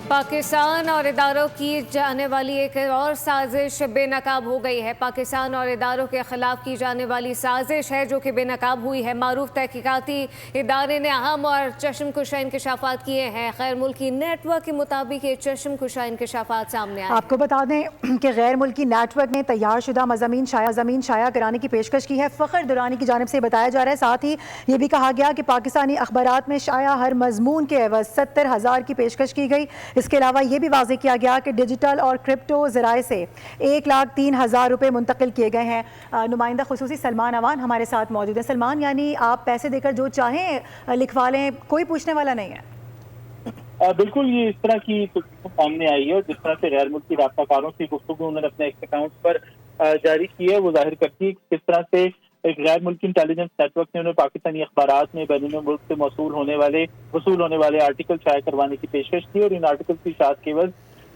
پاکستان اور اداروں کی جانے والی ایک اور سازش بے نقاب ہو گئی ہے۔ پاکستان اور اداروں کے خلاف کی جانے والی سازش ہے جو کہ بے نقاب ہوئی ہے۔ معروف تحقیقاتی ادارے نے اہم اور چشم کشا انکشافات کیے ہیں۔ غیر ملکی نیٹ ورک کے مطابق یہ چشم کشا انکشافات سامنے آئے۔ آپ کو بتا دیں کہ غیر ملکی نیٹ ورک نے تیار شدہ مضامین شائع کرانے کی پیشکش کی ہے۔ فخر درانی کی جانب سے بتایا جا رہا ہے، ساتھ ہی یہ بھی کہا گیا کہ پاکستانی اخبارات میں شائع ہر مضمون کے عوض 70,000 کی پیشکش کی گئی۔ اس کے علاوہ یہ بھی واضح کیا گیا کہ ڈیجیٹل اور کرپٹو ذرائع سے 1,03,000 روپے منتقل کیے گئے ہیں۔ نمائندہ خصوصی سلمان اوان ہمارے ساتھ موجود ہیں۔ سلمان، یعنی آپ پیسے دے کر جو چاہیں لکھوا لیں، کوئی پوچھنے والا نہیں ہے؟ بالکل، یہ اس طرح کی سامنے آئی ہے اور جس طرح سے غیر ملکی رابطہ کاروں سے گفتگو انہوں نے اپنے اکاؤنٹ پر جاری کی ہے، وہ ظاہر کرتی ہے کہ کس طرح سے ایک غیر ملکی انٹیلیجنس نیٹ ورک نے انہیں پاکستانی اخبارات میں بیرون ملک سے وصول ہونے والے آرٹیکل شائع کروانے کی پیشکش کی، اور ان آرٹیکل کی اشاعت کے عوض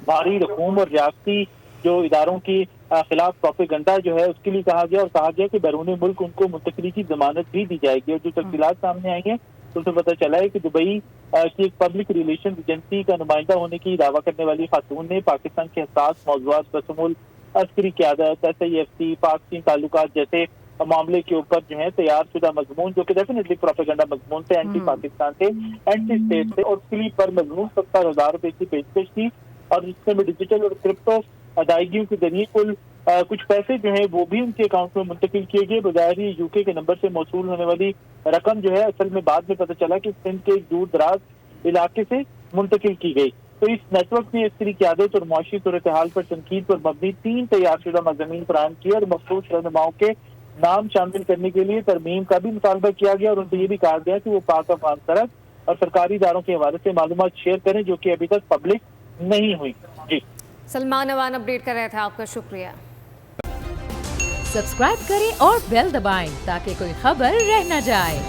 بھاری رقوم اور ریاستی جو اداروں کی خلاف پروپیگنڈا جو ہے اس کے لیے کہا گیا کہ بیرون ملک ان کو منتقلی کی ضمانت بھی دی جائے گی۔ اور جو تفصیلات سامنے آئی ہیں تو اسے پتہ چلا ہے کہ دبئی کی ایک پبلک ریلیشن ایجنسی کا نمائندہ ہونے کی دعویٰ کرنے والی خاتون نے پاکستان کے حساس موضوعات بشمول عسکری قیادت، SIFC، پاک چین تعلقات جیسے معاملے کے اوپر جو ہے تیار شدہ مضمون، جو کہ ڈیفینیٹلی پروپیگنڈا مضمون تھے، اینٹی پاکستان تھے، اینٹی اسٹیٹ تھے، اور کلپ پر مضمون 70,000 روپے کی پیشکش کی، اور جس میں ڈیجیٹل اور کرپٹو ادائیگیوں کے ذریعے کل کچھ پیسے جو ہیں وہ بھی ان کے اکاؤنٹ میں منتقل کیے گئے۔ بظاہر UK کے نمبر سے موصول ہونے والی رقم جو ہے اصل میں بعد میں پتہ چلا کہ سندھ کے ایک دور دراز علاقے سے منتقل کی گئی۔ تو اس نیٹ ورک نے عسکری قیادت اور معاشی صورتحال پر تنقید پر مبنی 3 تیار شدہ مضامین فراہم کیے، اور مخصوص رہنماؤں کے نام شامل کرنے کے لیے ترمیم کا بھی مطالبہ کیا گیا، اور ان سے یہ بھی کہا گیا کہ وہ پاک افغان سرحد اور سرکاری اداروں کے حوالے سے معلومات شیئر کریں جو کہ ابھی تک پبلک نہیں ہوئی۔ جی سلمان اوان اپڈیٹ کر رہے تھے، آپ کا شکریہ۔ سبسکرائب کریں اور بیل دبائیں تاکہ کوئی خبر رہ نہ جائے۔